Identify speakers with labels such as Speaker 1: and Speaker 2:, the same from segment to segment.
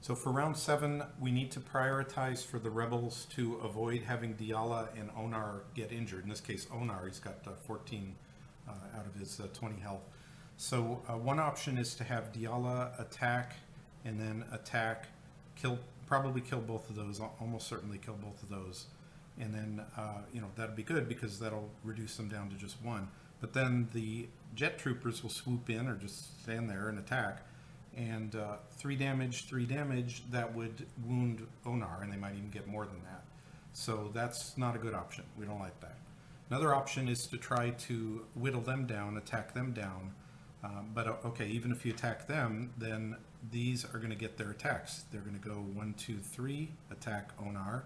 Speaker 1: So for round 7, we need to prioritize for the rebels to avoid having Diala and Onar get injured. In this case, Onar, he's got 14 out of his 20 health. So one option is to have Diala attack and then attack, probably kill both of those, almost certainly kill both of those. And then, that'd be good because that'll reduce them down to just one. But then the jet troopers will swoop in or just stand there and attack. And 3 damage, that would wound Onar, and they might even get more than that. So that's not a good option. We don't like that. Another option is to try to whittle them down, attack them down. Okay, even if you attack them, then these are going to get their attacks. They're going to go 1, 2, 3, attack Onar.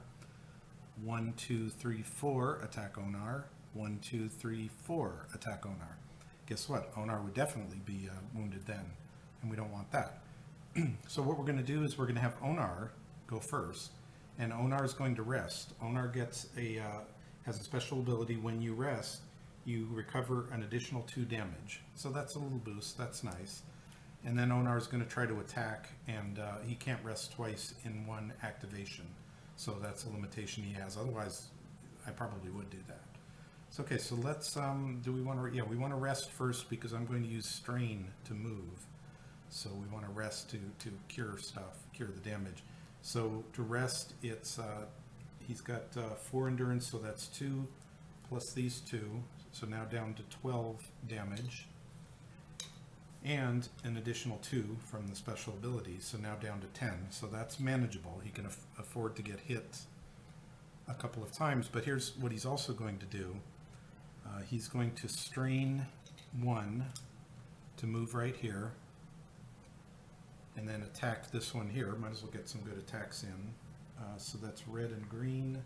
Speaker 1: 1, 2, 3, 4, attack Onar. 1, 2, 3, 4, attack Onar. Guess what? Onar would definitely be wounded then, and we don't want that. So what we're going to do is we're going to have Onar go first, and Onar is going to rest. Onar gets has a special ability. When you rest, you recover an additional 2 damage. So that's a little boost. That's nice. And then Onar is going to try to attack, and he can't rest twice in one activation. So that's a limitation he has. Otherwise, I probably would do that. So okay, so let's, do we want to, we want to rest first because I'm going to use strain to move. So we want to rest to cure stuff, cure the damage. So to rest, it's, he's got 4 endurance, so that's 2 plus these 2. So now down to 12 damage. And an additional 2 from the special ability, so now down to 10. So that's manageable. He can afford to get hit a couple of times, but here's what he's also going to do. He's going to strain 1 to move right here, and then attack this one here. Might as well get some good attacks in. So that's red and green.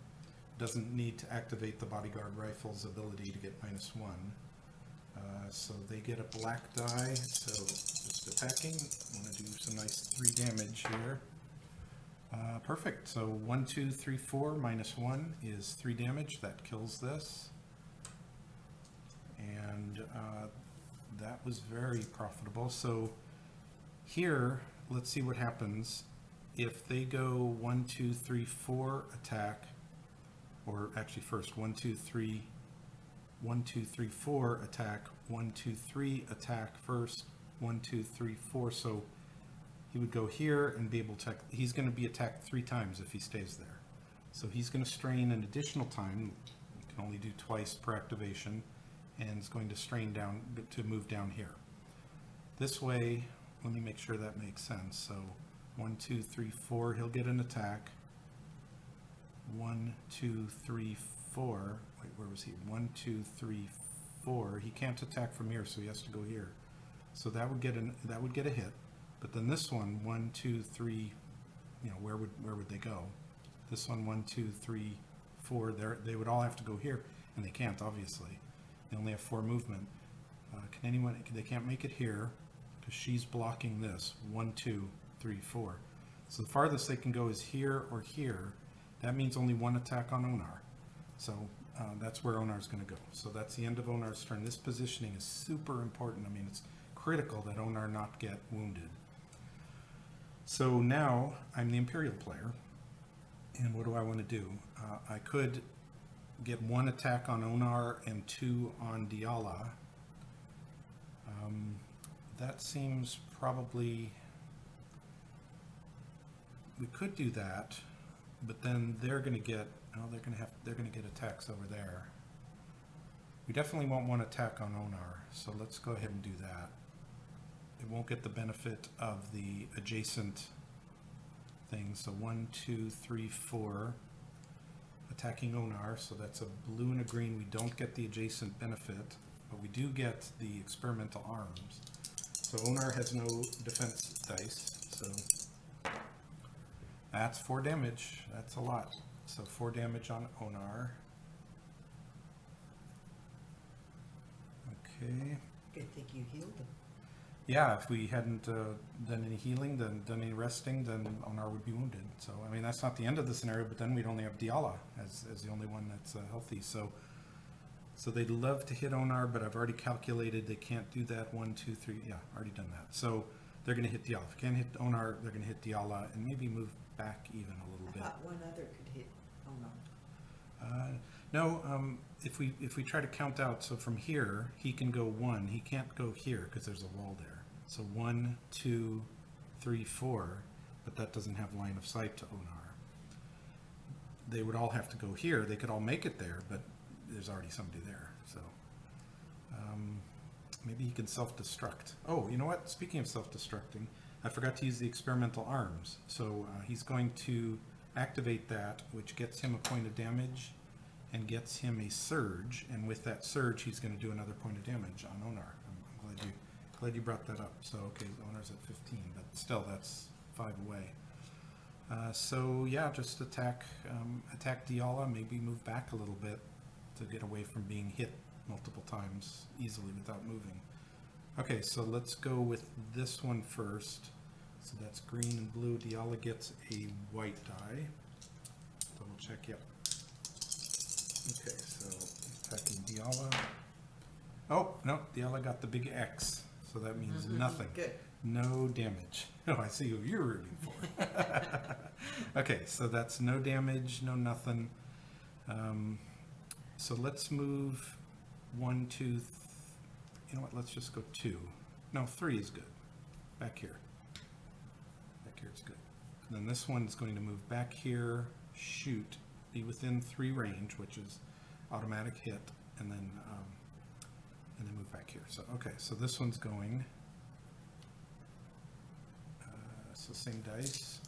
Speaker 1: Doesn't need to activate the bodyguard rifle's ability to get -1. So they get a black die, so just attacking. I'm going to do some nice 3 damage here. Perfect. So 1, 2, 3, 4 -1 is 3 damage. That kills this. And that was very profitable. So here, let's see what happens if they go 1, 2, 3, 4 attack, or actually first 1, 2, 3, 1, 2, 3, 4 attack, 1, 2, 3 attack first, 1, 2, 3, 4. So he would go here and be able to, he's going to be attacked 3 times if he stays there. So he's going to strain an additional time. You can only do twice per activation, and it's going to strain down to move down here. This way, let me make sure that makes sense. So 1, 2, 3, 4, he'll get an attack. 1, 2, 3, 4. Wait, where was he? 1, 2, 3, 4. He can't attack from here, so he has to go here. So that would get a hit. But then this one, 1, 2, 3. Where would they go? This one, 1, 2, 3, 4. They would all have to go here, and they can't, obviously. They only have 4 movement. They can't make it here because she's blocking this. 1, 2, 3, 4. So the farthest they can go is here or here. That means only 1 attack on Onar. So that's where Onar's going to go. So that's the end of Onar's turn. This positioning is super important. I mean, it's critical that Onar not get wounded. So now I'm the Imperial player. And what do I want to do? I could get 1 attack on Onar and 2 on Diala. That seems probably, we could do that, but then they're going to get, they're going to get attacks over there. We definitely want 1 attack on Onar, so let's go ahead and do that. It won't get the benefit of the adjacent thing. So 1, 2, 3, 4. Attacking Onar, so that's a blue and a green. We don't get the adjacent benefit, but we do get the experimental arms. So Onar has no defense dice, so that's 4 damage. That's a lot. So 4 damage on Onar. Okay.
Speaker 2: I think you healed him.
Speaker 1: Yeah, if we hadn't done any healing, done any resting, then Onar would be wounded. So, I mean, that's not the end of the scenario, but then we'd only have Diala as the only one that's healthy. So they'd love to hit Onar, but I've already calculated they can't do that. 1, 2, 3. Yeah, already done that. So they're going to hit Diala. If you can't hit Onar, they're going to hit Diala and maybe move back even a little bit.
Speaker 2: I thought one other could hit Onar.
Speaker 1: No, if we try to count out, so from here he can go 1. He can't go here because there's a wall there. So 1, 2, 3, 4, but that doesn't have line of sight to Onar. They would all have to go here. They could all make it there, but there's already somebody there. So maybe he can self-destruct. Oh, you know what? Speaking of self-destructing, I forgot to use the experimental arms. So he's going to activate that, which gets him a point of damage and gets him a surge. And with that surge, he's going to do another point of damage on Onar. I'm glad you brought that up. So, okay, Onar's at 15, but still, that's 5 away. So yeah, just attack Diala, maybe move back a little bit to get away from being hit multiple times easily without moving. Okay, so let's go with this one first. So that's green and blue. Diala gets a white die. Double check, yep. Okay, so attacking Diala. Oh, no, Diala got the big X, so that means nothing.
Speaker 2: Good.
Speaker 1: No damage. Oh, I see who you're rooting for. Okay, so that's no damage, no nothing. So let's move 1, 2, you know what, let's just go 2. No, 3 is good. Back here. Back here is good. And then this one is going to move back here, shoot, be within 3 range, which is automatic hit, and then move back here. So, okay, so this one's going, so same dice.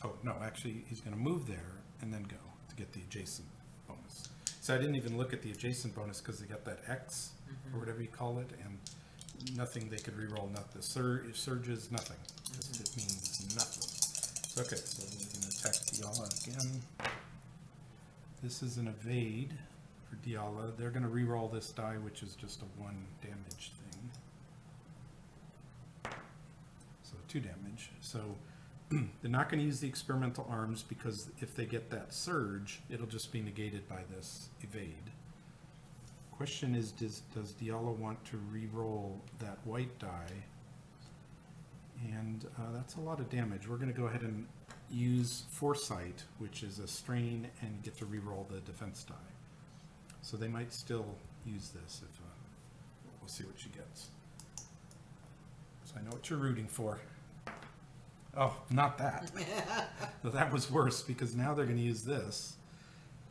Speaker 1: Oh, no, actually, he's going to move there and then go to get the adjacent bonus. So I didn't even look at the adjacent bonus because they got that X, or whatever you call it, and nothing they could reroll, not the surges, nothing. Just it means nothing. Okay, so we're going to attack Diala again. This is an evade for Diala. They're going to reroll this die, which is just a 1 damage thing. So 2 damage. So they're not going to use the experimental arms because if they get that surge, it'll just be negated by this evade. Question is, does Diala want to re-roll that white die? And that's a lot of damage. We're going to go ahead and use Foresight, which is a strain, and get to re-roll the defense die. So they might still use this. If we'll see what she gets. So I know what you're rooting for. Oh, not that. So that was worse because now they're going to use this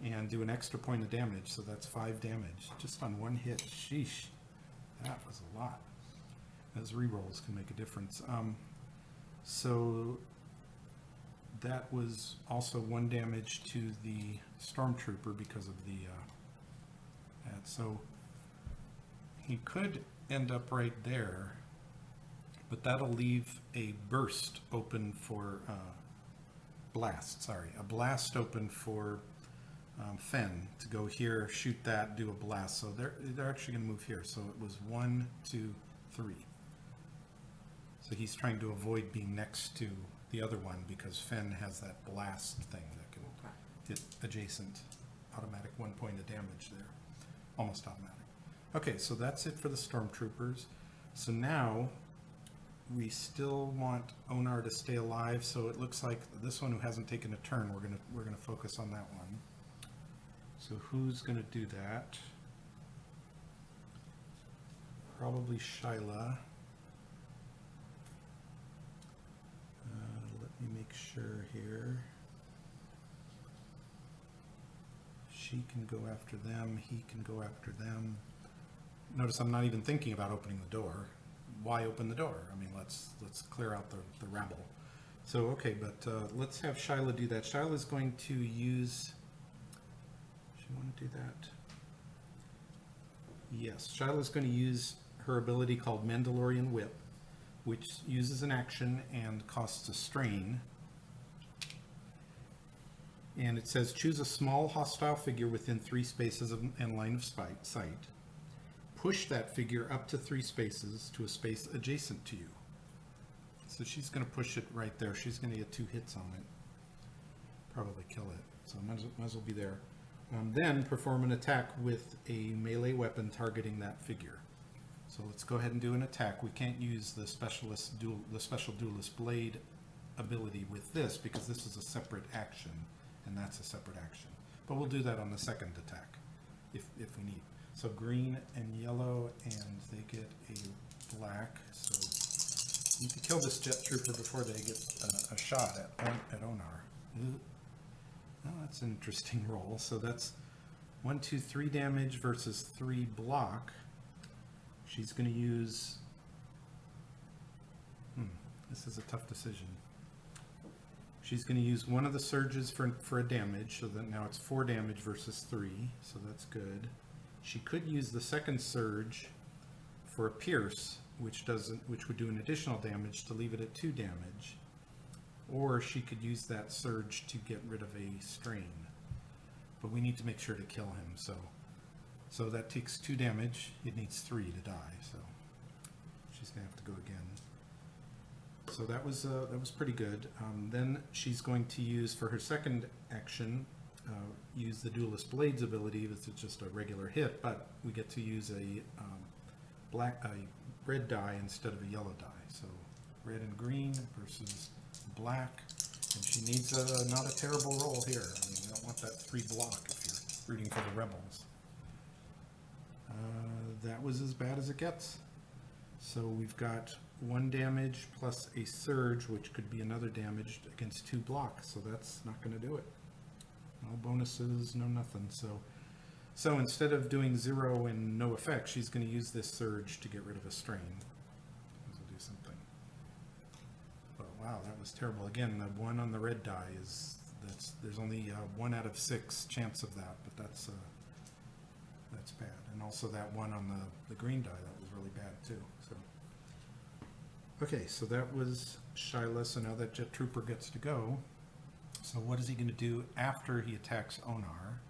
Speaker 1: and do an extra point of damage. So that's 5 damage just on 1 hit. Sheesh. That was a lot. Those rerolls can make a difference. So that was also 1 damage to the Stormtrooper because of the that. So he could end up right there. But that'll leave a burst open for a blast open for Fen to go here, shoot that, do a blast. So they're actually going to move here. So it was 1, 2, 3. So he's trying to avoid being next to the other one because Fen has that blast thing that can hit adjacent, automatic 1 point of damage there, almost automatic. Okay, so that's it for the Stormtroopers. So now we still want Onar to stay alive, so it looks like this one who hasn't taken a turn, we're gonna focus on that one. So who's gonna do that? Probably Shyla. Let me make sure here. She can go after them, he can go after them. Notice I'm not even thinking about opening the door. Why open the door? I mean, let's clear out the rabble. So, okay, but let's have Shyla do that. Shyla's going to use... Does she want to do that? Yes, Shyla's going to use her ability called Mandalorian Whip, which uses an action and costs a strain. And it says, choose a small hostile figure within 3 spaces and line of sight. Push that figure up to 3 spaces to a space adjacent to you. So she's going to push it right there. She's going to get 2 hits on it. Probably kill it. So might as well be there. Then perform an attack with a melee weapon targeting that figure. So let's go ahead and do an attack. We can't use the special duelist blade ability with this because this is a separate action, and that's a separate action. But we'll do that on the second attack if we need. So green and yellow, and they get a black. So you can kill this jet trooper before they get a shot at Onar. Oh, that's an interesting roll. So that's 1, 2, 3 damage versus 3 block. She's going to use... this is a tough decision. She's going to use one of the surges for a damage, so that now it's 4 damage versus 3, so that's good. She could use the second surge for a pierce, which would do an additional damage to leave it at 2 damage. Or she could use that surge to get rid of a strain. But we need to make sure to kill him, so that takes 2 damage. It needs 3 to die, so she's going to have to go again. So that was pretty good. Then she's going to use, for her second action, use the Duelist Blades ability. This is just a regular hit, but we get to use a red die instead of a yellow die. So red and green versus black, and she needs not a terrible roll here. I mean, you don't want that 3 block if you're rooting for the rebels. That was as bad as it gets. So we've got 1 damage plus a surge, which could be another damage against 2 blocks. So that's not going to do it. No bonuses, no nothing. So instead of doing 0 and no effect, she's going to use this surge to get rid of a strain. This will do something. But wow, that was terrible. Again, the 1 on the red die there's only 1 out of 6 chance of that, but that's bad. And also that 1 on the green die, that was really bad too. So okay, so that was Shyla. So now that Jet Trooper gets to go. So what is he going to do after he attacks Onar?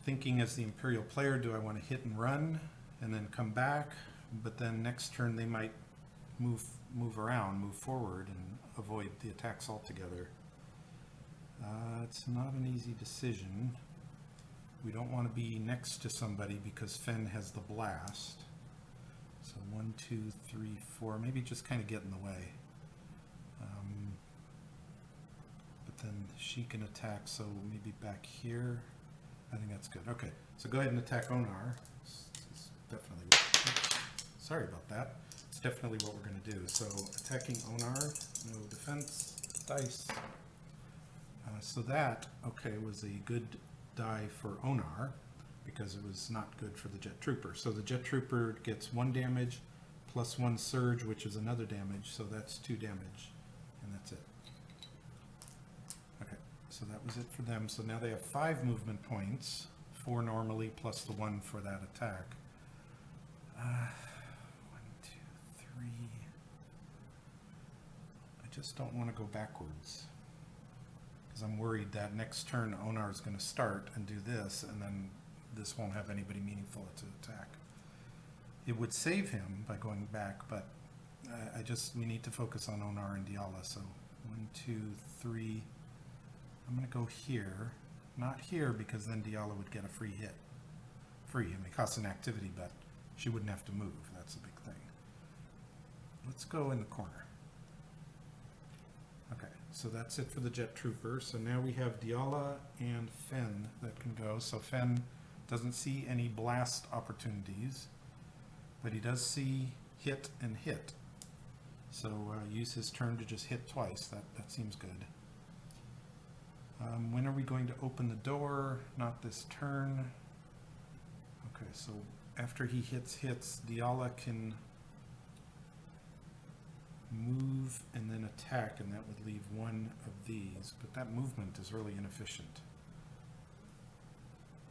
Speaker 1: Thinking as the Imperial player, do I want to hit and run and then come back? But then next turn they might move forward and avoid the attacks altogether. It's not an easy decision. We don't want to be next to somebody because Fen has the blast. So 1, 2, 3, 4, maybe just kind of get in the way. But then she can attack, so maybe back here. I think that's good. Okay, so go ahead and attack Onar. It's definitely sorry about that. It's definitely what we're going to do. So attacking Onar, no defense, dice. So that, okay, was a good die for Onar because it was not good for the Jet Trooper. So the Jet Trooper gets 1 damage plus 1 surge, which is another damage. So that's 2 damage, and that's it. Okay, so that was it for them. So now they have 5 movement points, 4 normally plus the 1 for that attack. 1, 2, 3. I just don't want to go backwards because I'm worried that next turn Onar is going to start and do this, and then this won't have anybody meaningful to attack. It would save him by going back, but we need to focus on Onar and Diala. So 1, 2, 3. I'm going to go here. Not here because then Diala would get a free hit. Free. I mean, it costs an activity, but she wouldn't have to move. That's a big thing. Let's go in the corner. Okay, so that's it for the Jet Trooper. So now we have Diala and Fen that can go. So Fen doesn't see any blast opportunities, but he does see hit and hit. So use his turn to just hit twice. That seems good. When are we going to open the door? Not this turn. Okay, so after he hits, Diala can move and then attack, and that would leave 1 of these, but that movement is really inefficient.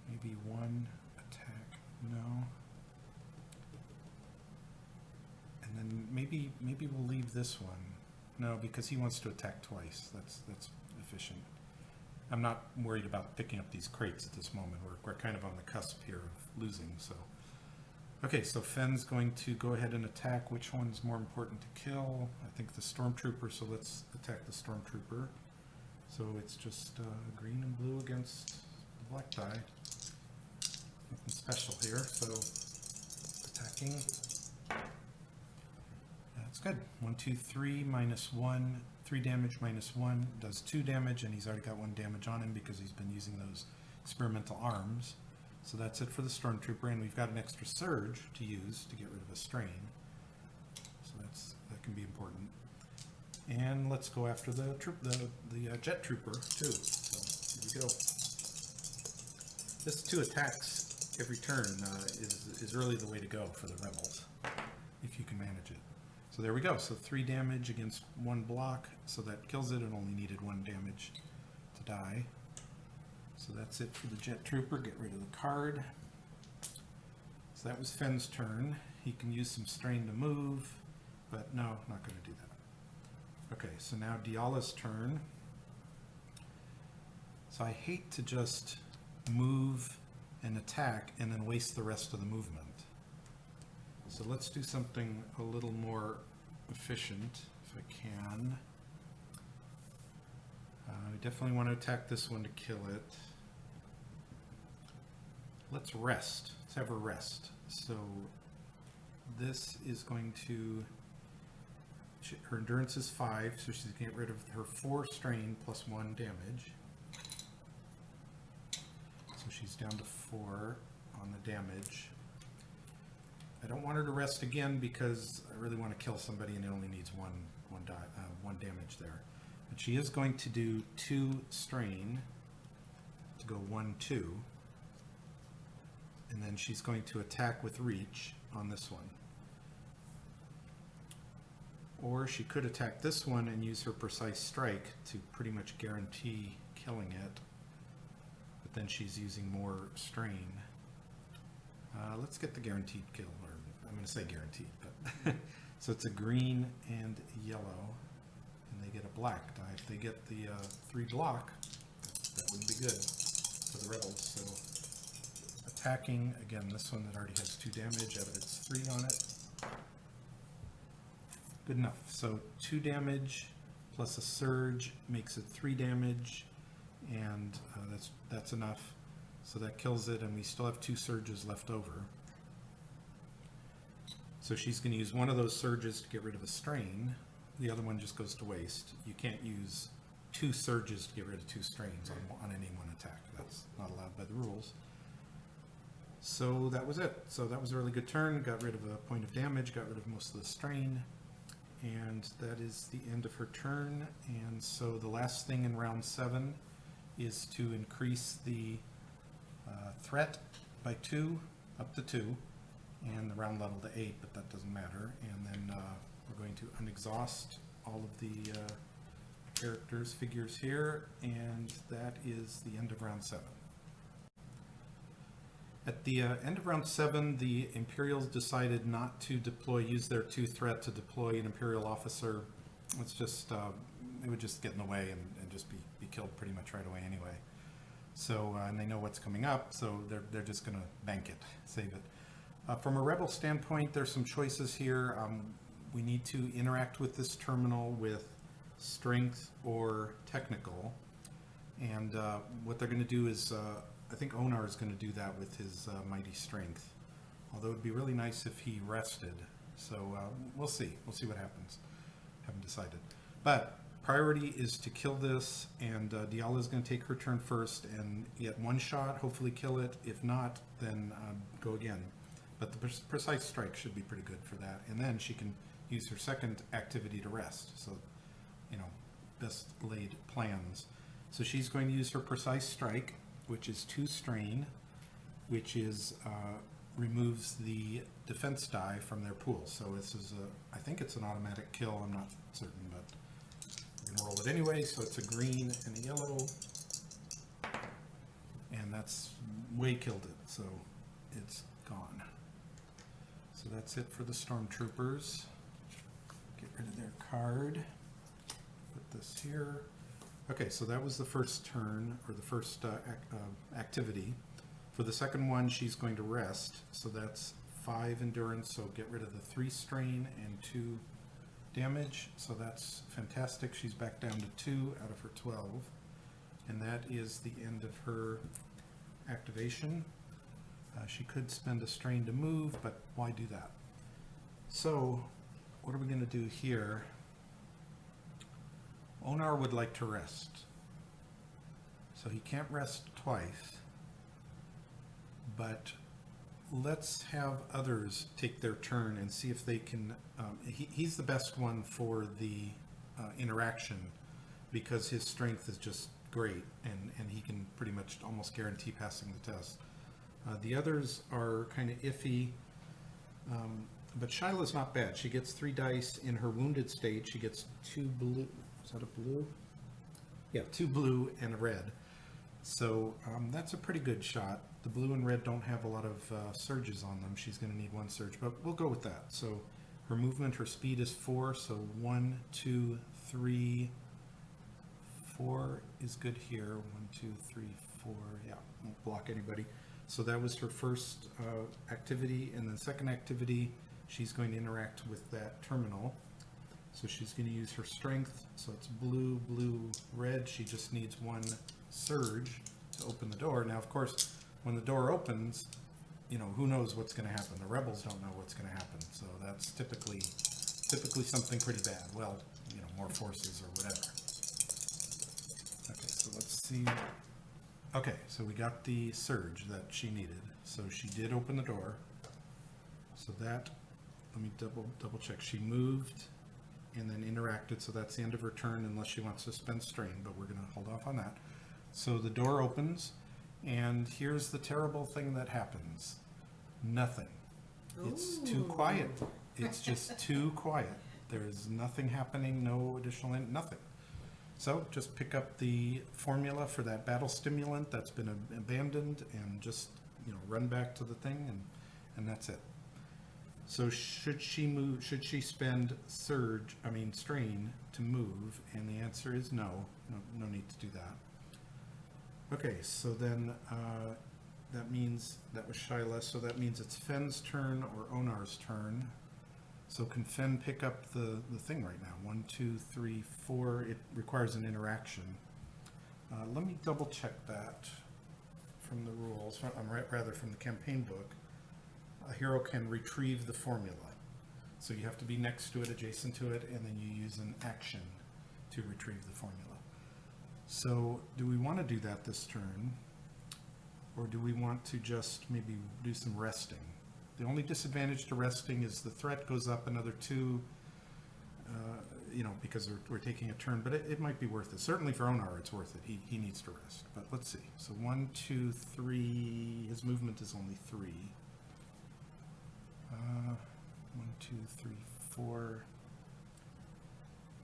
Speaker 1: Maybe 1 attack, no. And then maybe we'll leave this one. No, because he wants to attack twice. That's efficient. I'm not worried about picking up these crates at this moment. We're kind of on the cusp here of losing, so. Okay, so Fen's going to go ahead and attack. Which one's more important to kill? I think the Stormtrooper, so let's attack the Stormtrooper. So it's just green and blue against the black die. Nothing special here, so attacking. That's good. 1, 2, 3, minus 1. 3 damage minus 1 does 2 damage, and he's already got 1 damage on him because he's been using those experimental arms. So that's it for the Stormtrooper, and we've got an extra surge to use to get rid of a strain. So that can be important. And let's go after the jet trooper too. So here we go. This 2 attacks every turn is really the way to go for the rebels, if you can manage it. So there we go. So 3 damage against 1 block. So that kills it. It only needed 1 damage to die. So that's it for the jet trooper. Get rid of the card. So that was Fenn's turn. He can use some strain to move, but no, not going to do that. Okay, so now Diala's turn. So I hate to just move and attack and then waste the rest of the movement. So let's do something a little more efficient, if I can. We definitely want to attack this one to kill it. Let's rest. Let's have her rest. So this is going to... Her endurance is 5, so she's going to get rid of her 4 strain plus 1 damage. So she's down to 4 on the damage. I don't want her to rest again because I really want to kill somebody and it only needs one damage there. But she is going to do 2 strain to go 1, 2. And then she's going to attack with reach on this one. Or she could attack this one and use her precise strike to pretty much guarantee killing it. But then she's using more strain. Let's get the guaranteed kill. Or I'm going to say guaranteed, but so it's a green and a yellow, and they get a black die. If they get the 3 block, that would be good for the rebels. So attacking again, this one that already has 2 damage, evidence 3 on it. Good enough. So 2 damage plus a surge makes it 3 damage, and that's enough. So that kills it, and we still have 2 surges left over. So she's going to use one of those surges to get rid of a strain. The other one just goes to waste. You can't use 2 surges to get rid of 2 strains on any one attack. That's not allowed by the rules. So that was it. So that was a really good turn. Got rid of a point of damage, got rid of most of the strain. And that is the end of her turn. And so the last thing in round 7 is to increase the threat by 2, up to 2, and the round level to 8, but that doesn't matter. And then we're going to unexhaust all of the figures here, and that is the end of round 7. At the end of round 7, the Imperials decided not to use their 2 threat to deploy an Imperial officer. It's just, it would just get in the way and just be killed pretty much right away anyway. So, and they know what's coming up, so they're just going to bank it, save it. From a rebel standpoint, there's some choices here. We need to interact with this terminal with strength or technical. And what they're going to do is, I think Onar is going to do that with his mighty strength. Although it would be really nice if he rested. So we'll see. We'll see what happens. Haven't decided. But priority is to kill this, and Diala is going to take her turn first and get 1 shot, hopefully kill it. If not, then go again. But the precise strike should be pretty good for that. And then she can use her second activity to rest. So, you know, best laid plans. So she's going to use her precise strike, which is 2 strain, which is removes the defense die from their pool. So this is I think it's an automatic kill. I'm not certain, but we're gonna roll it anyway. So it's a green and a yellow, and that's way killed it. So it's gone. So that's it for the Stormtroopers. Get rid of their card. Put this here. Okay, so that was the first turn, or the first activity. For the second one, she's going to rest, so that's 5 endurance, so get rid of the 3 strain and 2 damage, so that's fantastic. She's back down to 2 out of her 12, and that is the end of her activation. She could spend a strain to move, but why do that? So, what are we going to do here? Onar would like to rest. So he can't rest twice. But let's have others take their turn and see if they can... he's the best one for the interaction because his strength is just great and he can pretty much almost guarantee passing the test. The others are kind of iffy, but Shyla's not bad. She gets 3 dice in her wounded state. She gets 2 blue. Is that a blue? Yeah, 2 blue and a red. So that's a pretty good shot. The blue and red don't have a lot of surges on them. She's going to need 1 surge, but we'll go with that. So her movement, her speed is 4. So 1, 2, 3, 4 is good here. 1, 2, 3, 4. Yeah, won't block anybody. So that was her first activity, and then second activity, she's going to interact with that terminal. So she's going to use her strength. So it's blue, blue, red. She just needs 1 surge to open the door. Now, of course, when the door opens, you know, who knows what's going to happen? The rebels don't know what's going to happen. So that's typically something pretty bad. Well, you know, more forces or whatever. Okay, so let's see. Okay, so we got the surge that she needed. So she did open the door. So that, let me double check. She moved and then interacted, so that's the end of her turn unless she wants to spend strain, but we're going to hold off on that. So the door opens, and here's the terrible thing that happens. Nothing. It's too quiet. It's just too quiet. There's nothing happening, no additional, nothing. So just pick up the formula for that battle stimulant that's been abandoned and just, you know, run back to the thing and that's it. So should she move, should she spend strain to move? And the answer is no need to do that. Okay, so then that means that was Shyla, so that means it's Fenn's turn or Onar's turn. So can Fenn pick up the thing right now? 1, 2, 3, 4. It requires an interaction. Let me double check that from the rules, rather from the campaign book. A hero can retrieve the formula. So you have to be next to it, adjacent to it, and then you use an action to retrieve the formula. So do we want to do that this turn? Or do we want to just maybe do some resting? The only disadvantage to resting is the threat goes up another 2, because we're taking a turn, but it might be worth it. Certainly for Onar, it's worth it. He needs to rest, but let's see. So 1, 2, 3, his movement is only 3. 1, 2, 3, 4.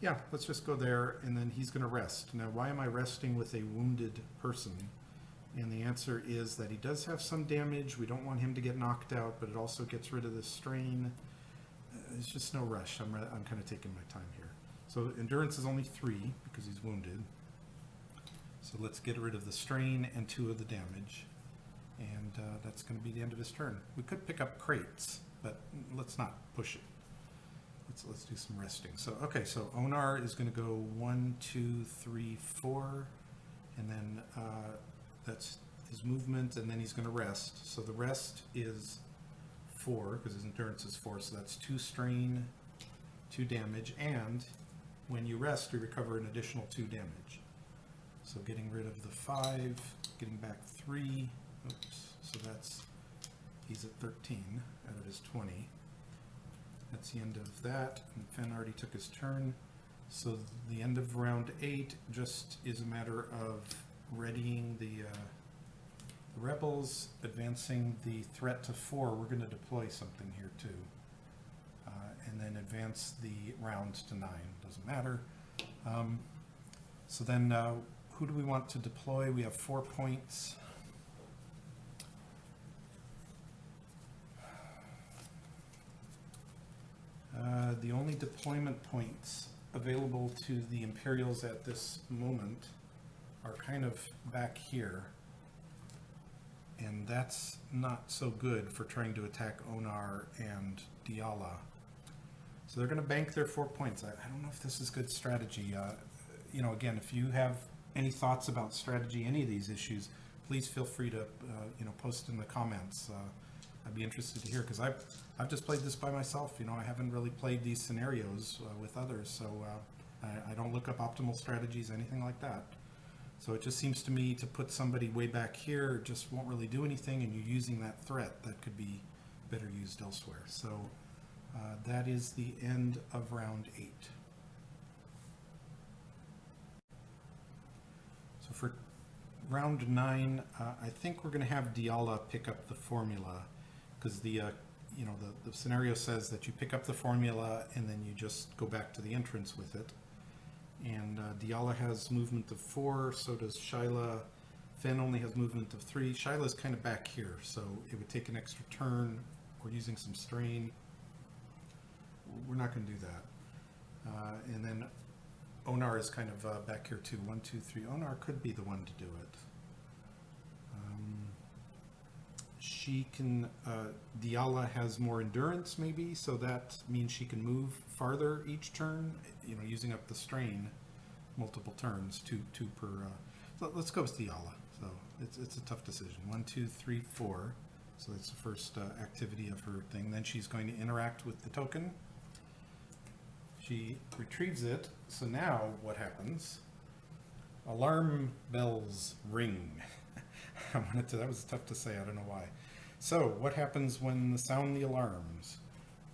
Speaker 1: Yeah, let's just go there, and then he's going to rest. Now, why am I resting with a wounded person? And the answer is that he does have some damage. We don't want him to get knocked out, but it also gets rid of the strain. There's just no rush. I'm kind of taking my time here. So endurance is only 3 because he's wounded. So let's get rid of the strain and 2 of the damage. And that's going to be the end of his turn. We could pick up crates, but let's not push it. Let's do some resting. So, okay, so Onar is going to go 1, 2, 3, 4, and then that's his movement, and then he's going to rest. So the rest is 4, because his endurance is 4, so that's 2 strain, 2 damage, and when you rest, you recover an additional 2 damage. So getting rid of the 5, getting back 3, oops, so he's at 13 out of his 20. That's the end of that, and Fenn already took his turn. So the end of round 8 just is a matter of readying the rebels, advancing the threat to 4. We're going to deploy something here too. And then advance the round to 9. Doesn't matter. So then who do we want to deploy? We have 4 points. The only deployment points available to the Imperials at this moment are kind of back here, and that's not so good for trying to attack Onar and Diala. So they're going to bank their 4 points. I don't know if this is good strategy. Again, if you have any thoughts about strategy, any of these issues, please feel free to, post in the comments. I'd be interested to hear, because I've just played this by myself. I haven't really played these scenarios with others, so I don't look up optimal strategies, anything like that. So it just seems to me to put somebody way back here just won't really do anything, and you're using that threat that could be better used elsewhere. So that is the end of round 8. So for round 9, I think we're going to have Diala pick up the formula, because the scenario says that you pick up the formula and then you just go back to the entrance with it. And Diala has movement of 4, so does Shyla. Fen only has movement of 3. Shyla's kind of back here, so it would take an extra turn. We're using some strain. We're not going to do that. And then Onar is kind of back here too. 1, 2, 3. Onar could be the one to do it. She can, Diala has more endurance maybe, so that means she can move farther each turn, using up the strain multiple turns, two per, so let's go with Diala. So it's a tough decision. 1, 2, 3, 4. So that's the first activity of her thing. Then she's going to interact with the token. She retrieves it. So now what happens? Alarm bells ring. That was tough to say, I don't know why. So what happens when sound the alarms?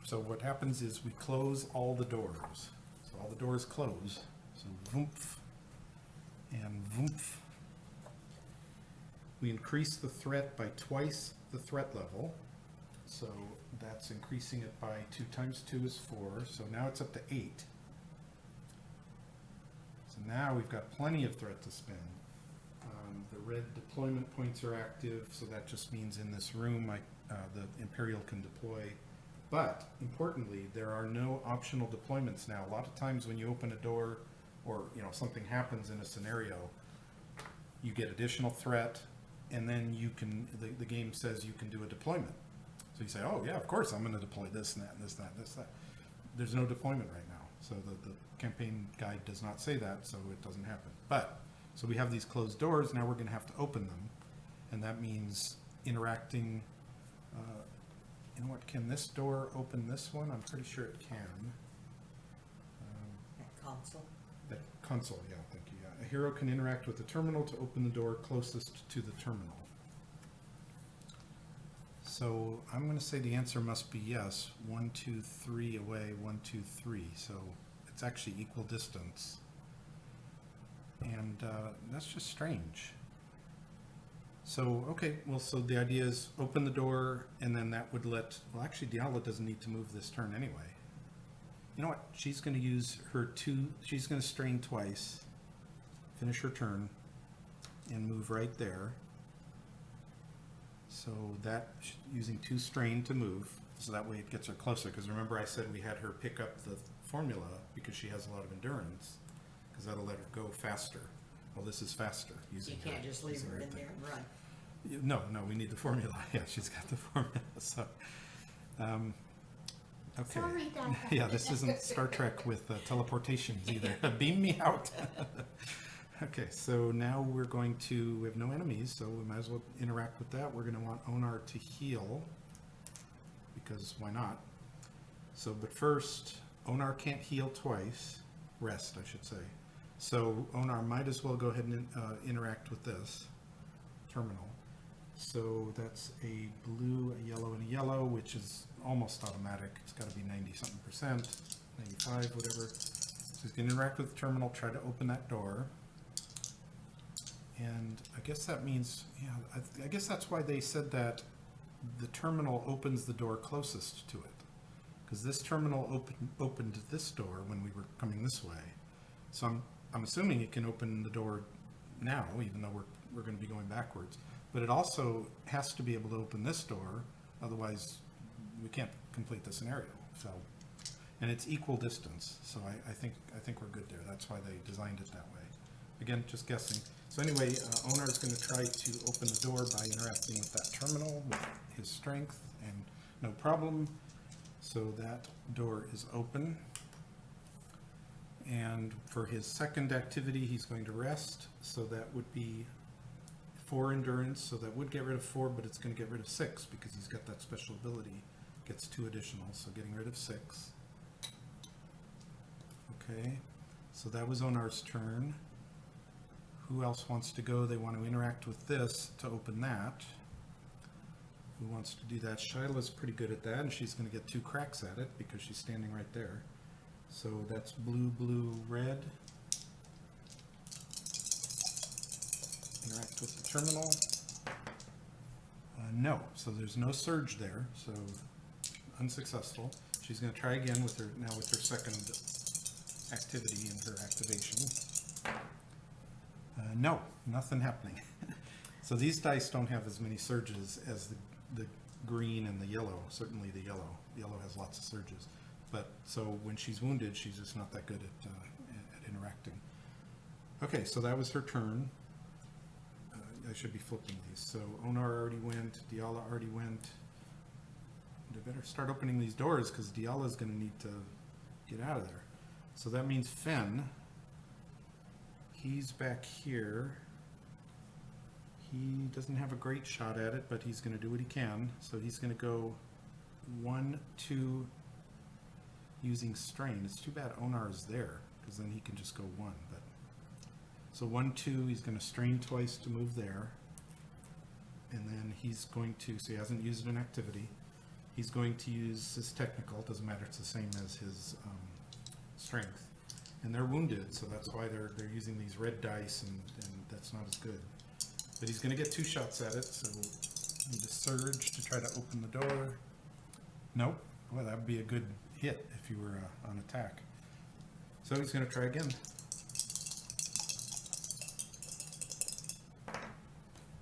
Speaker 1: So what happens is we close all the doors. So all the doors close. So voomph and voomph. We increase the threat by twice the threat level. So that's increasing it by 2 times 2 is 4. So now it's up to 8. So now we've got plenty of threat to spend. The red deployment points are active, so that just means in this room the Imperial can deploy. But importantly, there are no optional deployments now. A lot of times when you open a door or something happens in a scenario, you get additional threat, and then you can the game says you can do a deployment. So you say, oh yeah, of course I'm going to deploy this and that and this, that, and this, that. There's no deployment right now. So the campaign guide does not say that, so it doesn't happen. But so we have these closed doors. Now we're going to have to open them, and that means interacting. Can this door open this one? I'm pretty sure it can.
Speaker 2: That console.
Speaker 1: That console, yeah, thank you. Yeah. A hero can interact with the terminal to open the door closest to the terminal. So I'm going to say the answer must be yes. 1, 2, 3 away. 1, 2, 3. So it's actually equal distance. And that's just strange. So, okay, well, so the idea is open the door, and then that would actually Diala doesn't need to move this turn anyway. You know what? She's going to use her she's going to strain twice, finish her turn, and move right there. So that, using 2 strain to move, so that way it gets her closer, because remember I said we had her pick up the formula because she has a lot of endurance. Because that'll let her go faster. Well, this is faster.
Speaker 2: You can't just leave her in there and run.
Speaker 1: No, we need the formula. Yeah, she's got the formula. So, okay.
Speaker 2: Sorry, Dad.
Speaker 1: Yeah, this isn't Star Trek with teleportations either. Beam me out. Okay, so now we have no enemies, so we might as well interact with that. We're going to want Onar to heal, because why not? So, but first, Onar can't heal twice. Rest, I should say. So Onar might as well go ahead and interact with this terminal. So that's a blue, a yellow, and a yellow, which is almost automatic. It's got to be 90-something%, 95, whatever. So he's going to interact with the terminal, try to open that door. And I guess that means, yeah, I guess that's why they said that the terminal opens the door closest to it. Because this terminal opened this door when we were coming this way. So I'm assuming it can open the door now, even though we're going to be going backwards. But it also has to be able to open this door, otherwise we can't complete the scenario. So, and it's equal distance, so I think we're good there. That's why they designed it that way. Again, just guessing. So anyway, Onar is going to try to open the door by interacting with that terminal with his strength, and no problem. So that door is open. And for his second activity, he's going to rest. So that would be 4 endurance, so that would get rid of 4, but it's going to get rid of 6 because he's got that special ability. Gets 2 additional, so getting rid of 6. Okay, so that was Onar's turn. Who else wants to go? They want to interact with this to open that. Who wants to do that? Shyla's pretty good at that, and she's going to get 2 cracks at it because she's standing right there. So that's blue, blue, red. Interact with the terminal. No, so there's no surge there, so unsuccessful. She's going to try again with her second activity in her activation. No, nothing happening. So these dice don't have as many surges as the green and the yellow. Certainly the yellow. Yellow has lots of surges. But so when she's wounded, she's just not that good at interacting. Okay, so that was her turn. I should be flipping these. So Onar already went. Diala already went. They better start opening these doors because Diala's going to need to get out of there. So that means Fen. He's back here. He doesn't have a great shot at it, but he's going to do what he can. So he's going to go 1, 2, using strain. It's too bad Onar's there, because then he can just go 1. But so 1, 2, he's going to strain twice to move there. And then he's going to, so he hasn't used an activity. He's going to use his technical. It doesn't matter, it's the same as his strength. And they're wounded, so that's why they're using these red dice, and that's not as good. But he's going to get 2 shots at it, so need to surge to try to open the door. Nope. Well, that would be a good hit if you were on attack. So he's going to try again.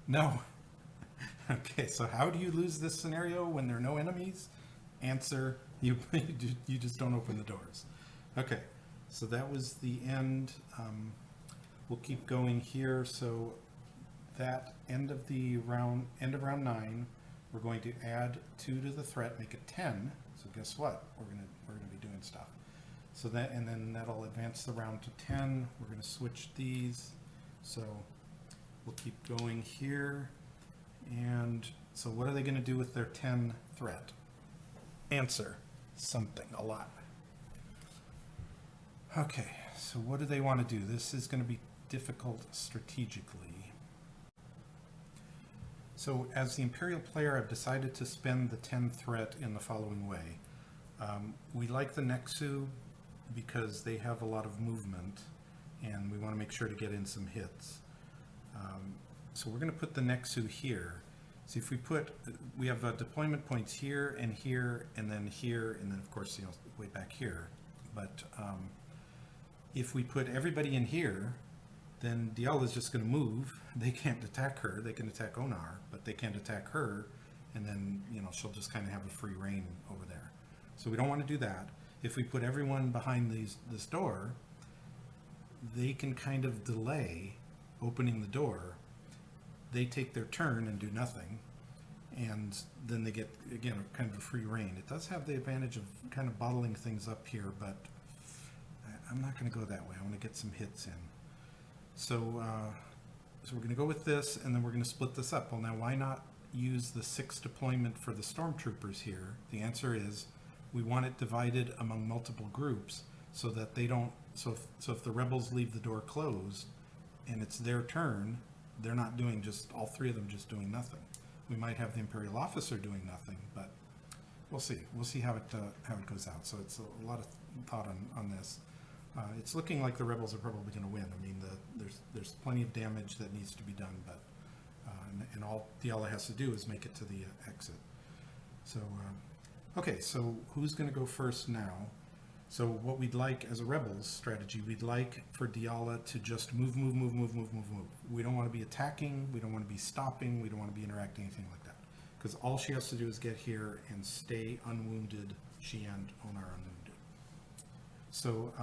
Speaker 1: No. Okay, so how do you lose this scenario when there are no enemies? Answer, you just don't open the doors. Okay, so that was the end. We'll keep going here. So that end of round 9, we're going to add 2 to the threat, make it 10. So guess what? We're gonna be doing stuff. So that, and then that'll advance the round to 10. We're gonna switch these. So we'll keep going here. And so what are they gonna do with their 10 threat? Answer, something, a lot. Okay, so what do they want to do? This is going to be difficult strategically. So as the Imperial player, I've decided to spend the 10 threat in the following way. We like the Nexu because they have a lot of movement, and we want to make sure to get in some hits. So we're going to put the Nexu here. So if we have deployment points here, and then here, and then of course, way back here. But if we put everybody in here, then Diala is just going to move. They can't attack her. They can attack Onar, but they can't attack her. And then, she'll just kind of have a free reign over there. So we don't want to do that. If we put everyone behind this door, they can kind of delay opening the door. They take their turn and do nothing. And then they get, again, kind of a free reign. It does have the advantage of kind of bottling things up here, but I'm not going to go that way. I want to get some hits in. So we're going to go with this, and then we're going to split this up. Well, now why not use the 6 deployment for the stormtroopers here? The answer is we want it divided among multiple groups so that they don't. So if the rebels leave the door closed and it's their turn, they're not doing all 3 of them just doing nothing. We might have the Imperial officer doing nothing, but we'll see. We'll see how it goes out. So it's a lot of thought on this. It's looking like the rebels are probably going to win. I mean, there's plenty of damage that needs to be done, but and all Diala has to do is make it to the exit. So okay, so who's going to go first now? So what we'd like as a rebels strategy, we'd like for Diala to just move. We don't want to be attacking. We don't want to be stopping. We don't want to be interacting, anything like that. Because all she has to do is get here and stay unwounded. She and Onar unwounded. So,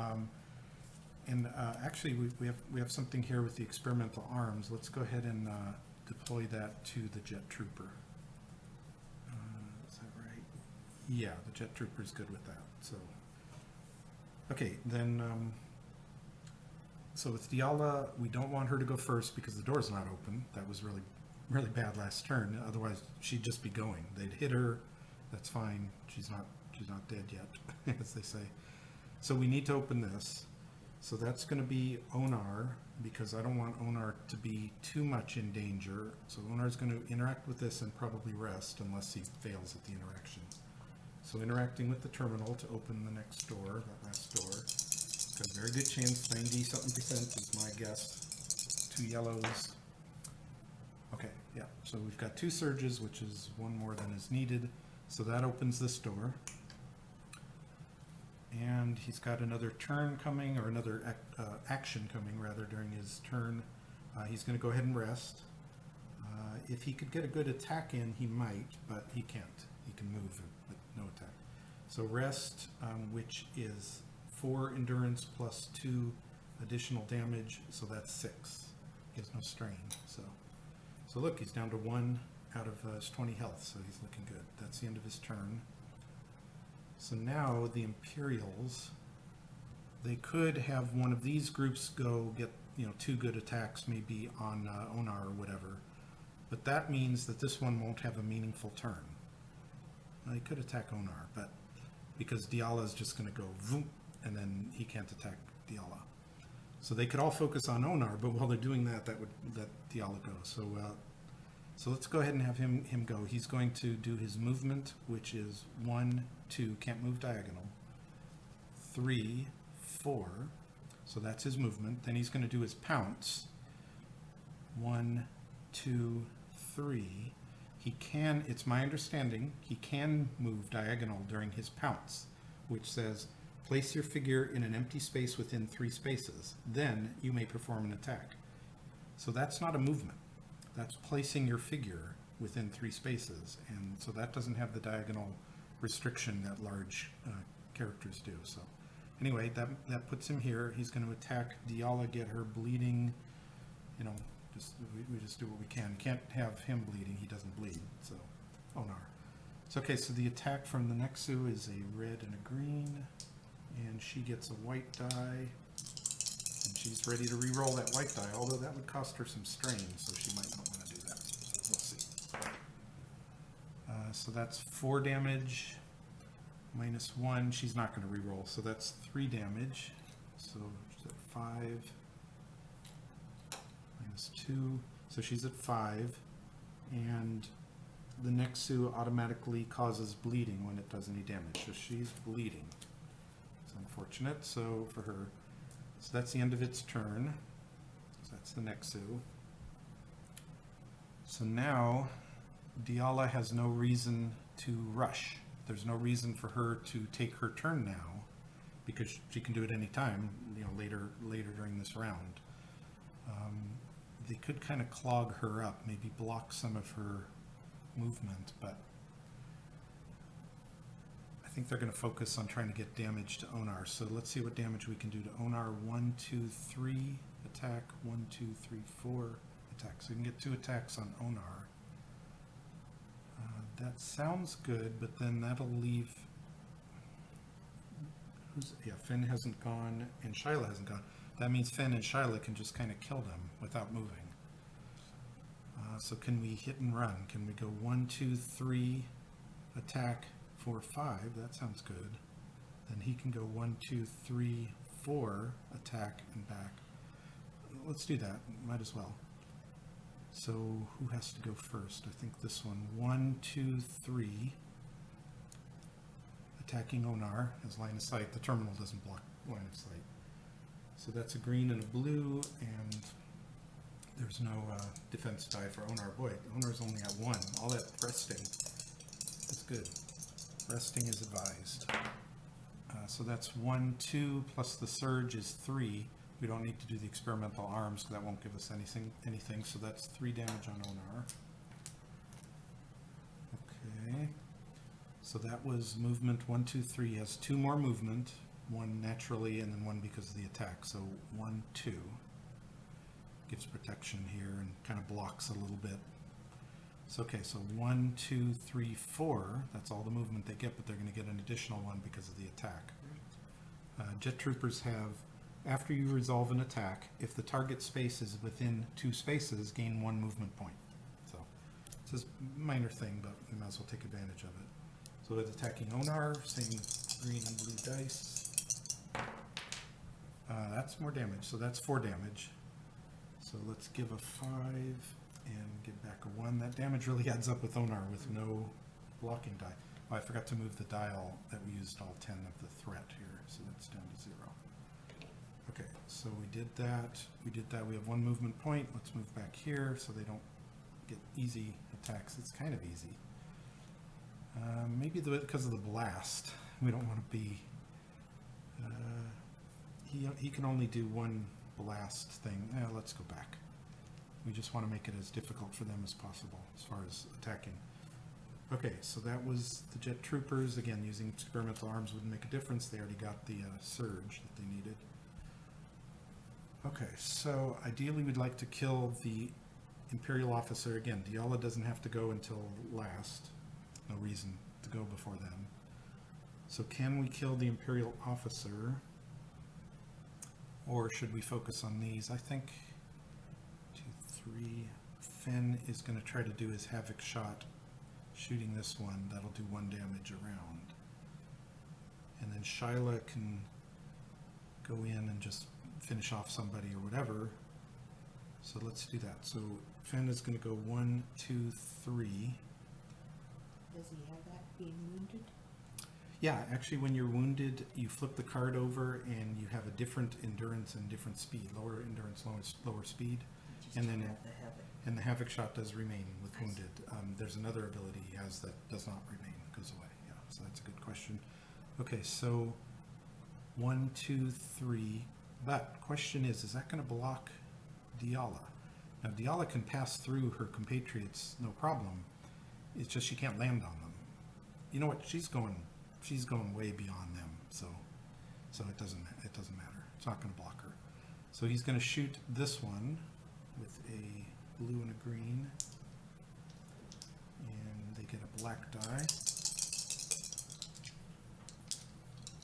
Speaker 1: actually, we have something here with the experimental arms. Let's go ahead and deploy that to the jet trooper. Is that right? Yeah, the jet trooper is good with that. So, okay, then. So with Diala, we don't want her to go first because the door's not open. That was really, really bad last turn. Otherwise, she'd just be going. They'd hit her. That's fine. She's not dead yet, as they say. So we need to open this. So that's going to be Onar, because I don't want Onar to be too much in danger. So Onar's going to interact with this and probably rest unless he fails at the interaction. So interacting with the terminal to open the next door, that last door. Got a very good chance, 90-something% is my guess. 2 yellows. Okay, yeah, so we've got 2 surges, which is 1 more than is needed. So that opens this door. And he's got another turn coming, or another action coming, rather, during his turn. He's going to go ahead and rest. If he could get a good attack in, he might, but he can't. He can move, but no attack. So rest, which is 4 endurance plus 2 additional damage, so that's 6. He has no strain. So look, he's down to 1 out of his 20 health, so he's looking good. That's the end of his turn. So now the Imperials, they could have one of these groups go get 2 good attacks, maybe on Onar or whatever, but that means that this one won't have a meaningful turn. Well, he could attack Onar, but because Diala is just going to go voom, and then he can't attack Diala. So they could all focus on Onar, but while they're doing that, that would let Diala go. So let's go ahead and have him go. He's going to do his movement, which is 1, 2, can't move diagonal, 3, 4. So that's his movement. Then he's going to do his pounce. 1, 2, 3. He can, it's my understanding, he can move diagonal during his pounce, which says, place your figure in an empty space within 3 spaces. Then you may perform an attack. So that's not a movement. That's placing your figure within 3 spaces. And so that doesn't have the diagonal restriction that large characters do. So anyway, that puts him here. He's going to attack Diala, get her bleeding. We just do what we can. Can't have him bleeding. He doesn't bleed. So, Onar. It's okay. So the attack from the Nexu is a red and a green. And she gets a white die. And she's ready to re-roll that white die, although that would cost her some strain, so she might not want to do that. We'll see. So that's 4 damage, minus 1. She's not going to re-roll, so that's 3 damage. So she's at 5, minus 2. So she's at 5, and the Nexu automatically causes bleeding when it does any damage. So she's bleeding. It's unfortunate, so for her. So that's the end of its turn. So that's the Nexu. So now Diala has no reason to rush. There's no reason for her to take her turn now, because she can do it any time, later during this round. They could kind of clog her up, maybe block some of her movement, but I think they're going to focus on trying to get damage to Onar. So let's see what damage we can do to Onar. 1, 2, 3 attack. 1, 2, 3, 4 attack. So we can get 2 attacks on Onar. That sounds good, but then that'll leave. Finn hasn't gone and Shyla hasn't gone. That means Finn and Shyla can just kind of kill them without moving. So can we hit and run? Can we go 1, 2, 3 attack? 4, 5, that sounds good. Then he can go 1, 2, 3, 4, attack and back. Let's do that, might as well. So who has to go first? I think this one. 1, 2, 3. Attacking Onar as line of sight. The terminal doesn't block line of sight. So that's a green and a blue, and there's no defense die for Onar. Boy, Onar's only at 1. All that resting. That's good. Resting is advised. So that's 1, 2, plus the surge is 3. We don't need to do the experimental arms, because that won't give us anything. So that's 3 damage on Onar. Okay. So that was movement 1, 2, 3. He has 2 more movement. 1 naturally, and then 1 because of the attack. So 1, 2. Gives protection here and kind of blocks a little bit. So, okay, so 1, 2, 3, 4. That's all the movement they get, but they're going to get an additional 1 because of the attack. Jet troopers have after you resolve an attack, if the target space is within 2 spaces, gain 1 movement point. So it's just a minor thing, but we might as well take advantage of it. So it's attacking Onar, same green and blue dice. That's more damage, so that's 4 damage. So let's give a 5 and give back a 1. That damage really adds up with Onar with no blocking die. Oh, I forgot to move the dial that we used all 10 of the threat here, so that's down to 0. Okay, so we did that. We have 1 movement point. Let's move back here so they don't get easy attacks. It's kind of easy. Maybe because of the blast. We don't want to be... He can only do 1 blast thing. Let's go back. We just want to make it as difficult for them as possible as far as attacking. Okay, so that was the jet troopers. Again, using experimental arms wouldn't make a difference. They already got the surge that they needed. Okay, so ideally we'd like to kill the Imperial officer. Again, Diala doesn't have to go until last. No reason to go before then. So can we kill the Imperial officer? Or should we focus on these? I think 2, 3. Finn is going to try to do his Havoc shot, shooting this one. That'll do 1 damage around. And then Shyla can go in and just finish off somebody or whatever. So let's do that. So Finn is going to go 1, 2, 3.
Speaker 2: Does he have that being wounded?
Speaker 1: Yeah, actually when you're wounded, you flip the card over and you have a different endurance and different speed. Lower endurance, lower speed.
Speaker 2: Just
Speaker 1: And then
Speaker 2: have the habit.
Speaker 1: And the Havoc shot does remain with wounded. There's another ability he has that does not remain, goes away. Yeah, so that's a good question. Okay, so 1, 2, 3. But question is that going to block Diala? Now Diala can pass through her compatriots, no problem. It's just she can't land on them. You know what? She's going way beyond them. So it doesn't matter. It's not going to block her. So he's going to shoot this one with a blue and a green, and they get a black die.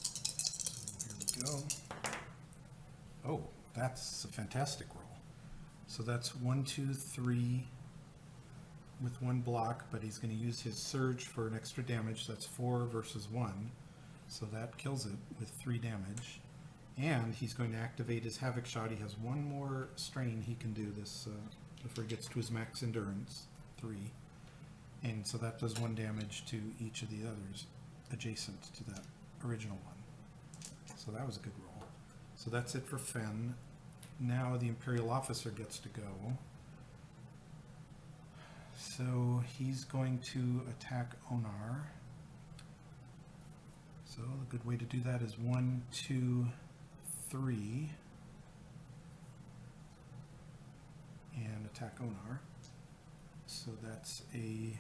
Speaker 1: So here we go. Oh, that's a fantastic roll. So that's 1, 2, 3 with 1 block, but he's going to use his surge for an extra damage. That's 4 versus 1, so that kills it with 3 damage. And he's going to activate his Havoc shot. He has 1 more strain he can do this before he gets to his max endurance, 3. And so that does 1 damage to each of the others adjacent to that original one. So that was a good roll. So that's it for Fenn. Now the Imperial officer gets to go. So he's going to attack Onar. So the good way to do that is 1, 2, 3. And attack Onar. So that's a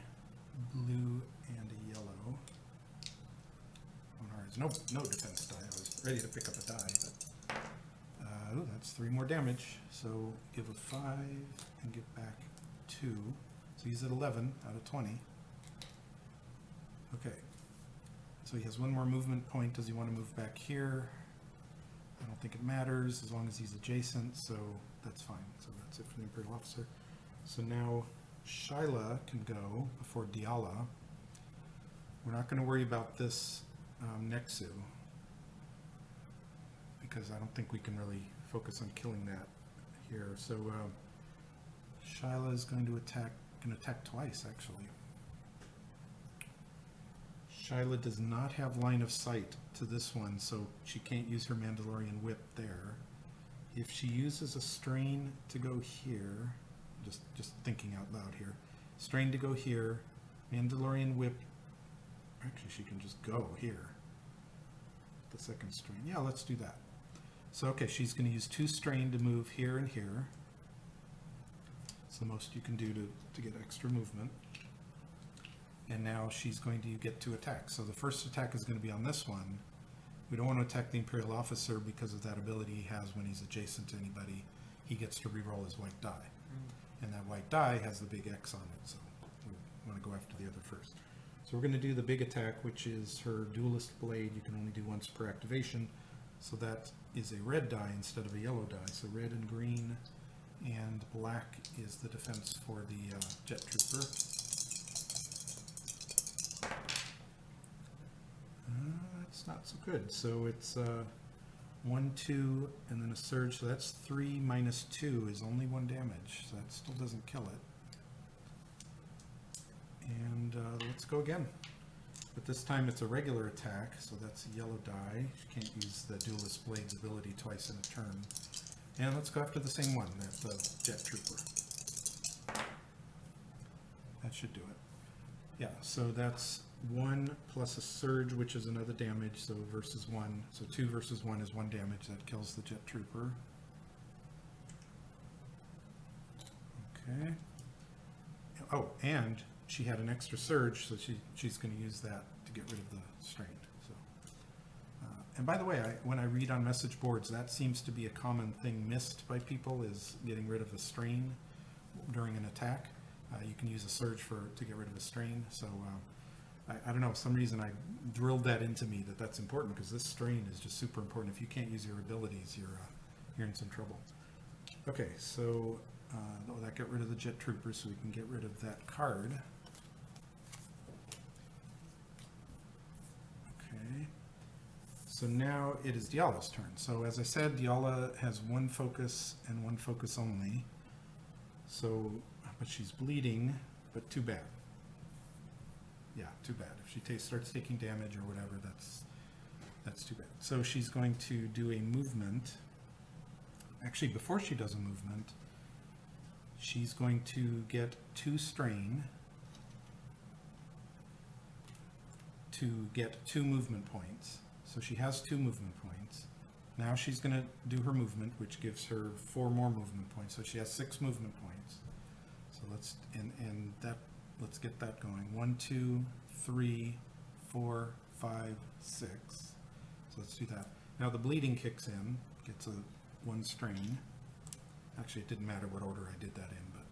Speaker 1: blue and a yellow. Onar has no defense die. I was ready to pick up a die, but that's 3 more damage. So give a 5 and give back 2. So he's at 11 out of 20. Okay. So he has 1 more movement point. Does he want to move back here? I don't think it matters as long as he's adjacent, so that's fine. So that's it for the Imperial officer. So now Shyla can go before Diala. We're not going to worry about this Nexu, because I don't think we can really focus on killing that here. So Shyla is going to attack twice, actually. Shyla does not have line of sight to this one, so she can't use her Mandalorian whip there. If she uses a strain to go here, just thinking out loud here, strain to go here, Mandalorian whip, actually she can just go here, the second strain. Yeah, let's do that. So okay, she's going to use 2 strain to move here and here. It's the most you can do to get extra movement. And now she's going to get to attack. So the first attack is going to be on this one. We don't want to attack the Imperial officer because of that ability he has when he's adjacent to anybody. He gets to re-roll his white die. And that white die has the big X on it, so we want to go after the other first. So we're going to do the big attack, which is her duelist blade. You can only do once per activation. So that is a red die instead of a yellow die. So red and green and black is the defense for the jet trooper. That's not so good. So it's 1, 2, and then a surge. So that's 3 minus 2 is only 1 damage. So that still doesn't kill it. And let's go again. But this time it's a regular attack, so that's a yellow die. She can't use the Duelist Blade's ability twice in a turn. And let's go after the same one, that's the jet trooper. That should do it. Yeah, so that's 1 plus a surge, which is another damage, so versus 1. So 2 versus 1 is 1 damage. That kills the jet trooper. Okay. Oh, and she had an extra surge, so she's going to use that to get rid of the strain. So, and by the way, when I read on message boards, that seems to be a common thing missed by people, is getting rid of a strain during an attack. You can use a surge to get rid of a strain. So I don't know, for some reason I drilled that into me that that's important, because this strain is just super important. If you can't use your abilities, you're in some trouble. Okay, so that got rid of the jet trooper, so we can get rid of that card. Okay, so now it is Diala's turn. So as I said, Diala has 1 focus and 1 focus only. So, but she's bleeding, but too bad. Yeah, too bad. If she starts taking damage or whatever, that's too bad. So she's going to do a movement. Actually, before she does a movement, she's going to get 2 strain to get 2 movement points. So she has 2 movement points. Now she's going to do her movement, which gives her 4 more movement points. So she has 6 movement points. So let's let's get that going. 1, 2, 3, 4, 5, 6. So let's do that. Now the bleeding kicks in, gets a 1 strain. Actually, it didn't matter what order I did that in, but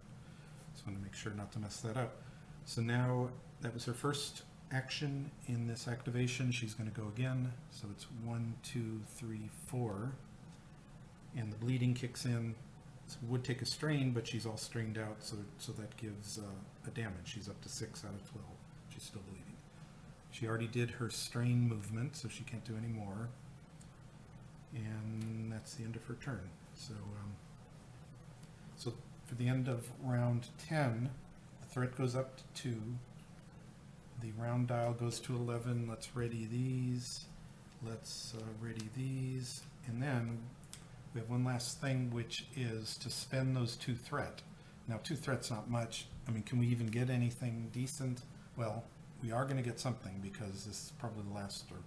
Speaker 1: just want to make sure not to mess that up. So now that was her first action in this activation. She's going to go again. So it's 1, 2, 3, 4. And the bleeding kicks in. So would take a strain, but she's all strained out, so that gives a damage. She's up to 6 out of 12. She's still bleeding. She already did her strain movement, so she can't do any more. And that's the end of her turn. So, so for the end of round 10, the threat goes up to 2. The round dial goes to 11. Let's ready these. Let's ready these. And then we have one last thing, which is to spend those 2 threat. Now, 2 threat's not much. I mean, can we even get anything decent? Well, we are going to get something, because this is probably the last, or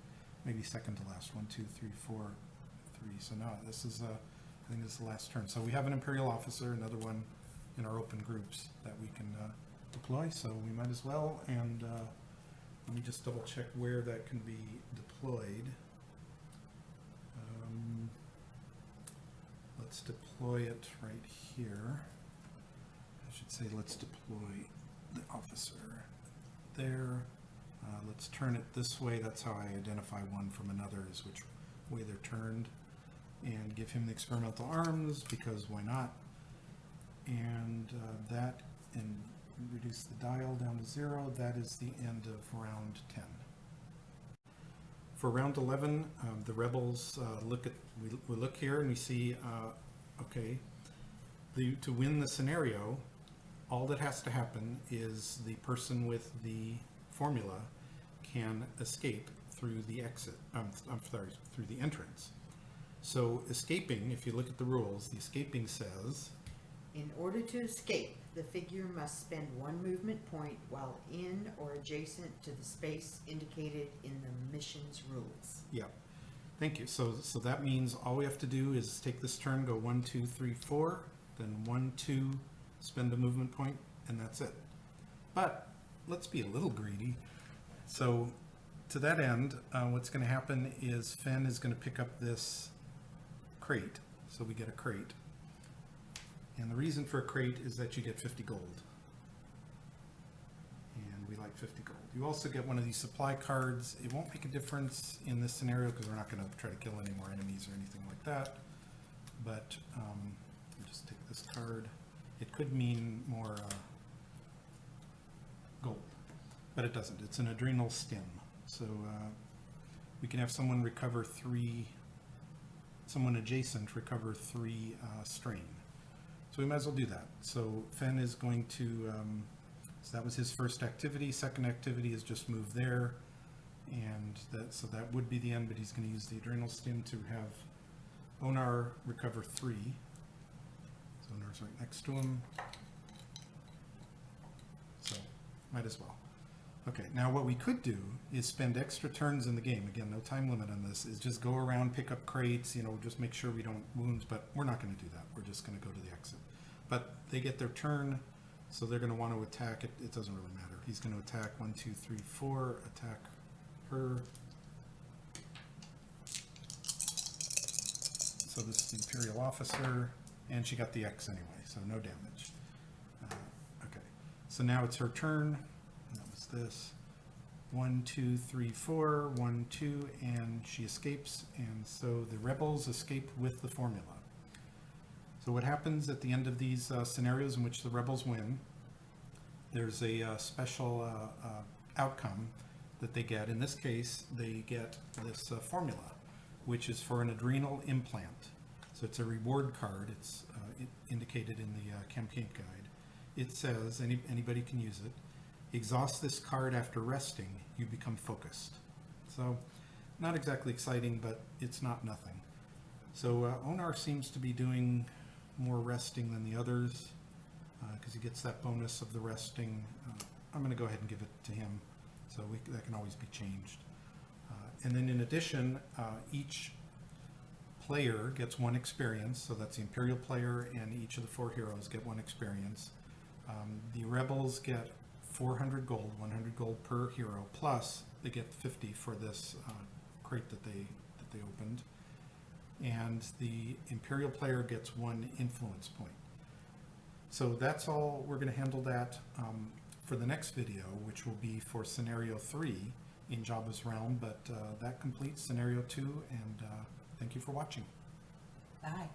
Speaker 1: maybe second to last. 1, 2, 3, 4, 3. So now this is, I think this is the last turn. So we have an Imperial officer, another one in our open groups that we can deploy. So we might as well. And let me just double check where that can be deployed. Let's deploy it right here. I should say let's deploy the officer there. Let's turn it this way. That's how I identify one from another, is which way they're turned. And give him the experimental arms, because why not? And that, and reduce the dial down to 0. That is the end of round 10. For round 11, the rebels we look here and we see, okay, to win the scenario, all that has to happen is the person with the formula can escape through the exit. Through the entrance. So escaping, if you look at the rules, the escaping says,
Speaker 2: In order to escape, the figure must spend 1 movement point while in or adjacent to the space indicated in the mission's rules.
Speaker 1: yeah, thank you. So that means all we have to do is take this turn, go 1, 2, 3, 4, then 1, 2, spend a movement point, and that's it. But let's be a little greedy. So to that end, what's going to happen is Fenn is going to pick up this crate. So we get a crate. And the reason for a crate is that you get 50 gold. And we like 50 gold. You also get one of these supply cards. It won't make a difference in this scenario because we're not going to try to kill any more enemies or anything like that. But I'll just take this card. It could mean more gold, but it doesn't. It's an adrenal stim. So we can have someone recover 3, someone adjacent recover 3 strain. So we might as well do that. So Fen is going to, so that was his first activity. Second activity is just move there. And so that would be the end, but he's going to use the adrenal stim to have Onar recover 3. So Onar's right next to him. So might as well. Okay, now what we could do is spend extra turns in the game. Again, no time limit on this. Is just go around, pick up crates, just make sure we don't wound, but we're not going to do that. We're just going to go to the exit. But they get their turn, so they're going to want to attack. It doesn't really matter. He's going to attack 1, 2, 3, 4, attack her. So this is the Imperial officer, and she got the X anyway, so no damage. Okay, so now it's her turn. That was this. 1, 2, 3, 4, 1, 2, and she escapes, and so the rebels escape with the formula. So what happens at the end of these scenarios in which the rebels win, there's a special outcome that they get. In this case, they get this formula, which is for an adrenal implant. So it's a reward card. It's indicated in the campaign guide. It says, anybody can use it, exhaust this card after resting, you become focused. So not exactly exciting, but it's not nothing. So Onar seems to be doing more resting than the others because he gets that bonus of the resting. I'm going to go ahead and give it to him, so that can always be changed. And then in addition, each player gets 1 experience, so that's the Imperial player, and each of the 4 heroes get 1 experience. The rebels get 400 gold, 100 gold per hero, plus they get 50 for this crate that they opened. And the Imperial player gets 1 influence point. So that's all. We're going to handle that for the next video, which will be for scenario 3 in Jabba's realm, but that completes scenario 2, and thank you for watching.
Speaker 2: Bye.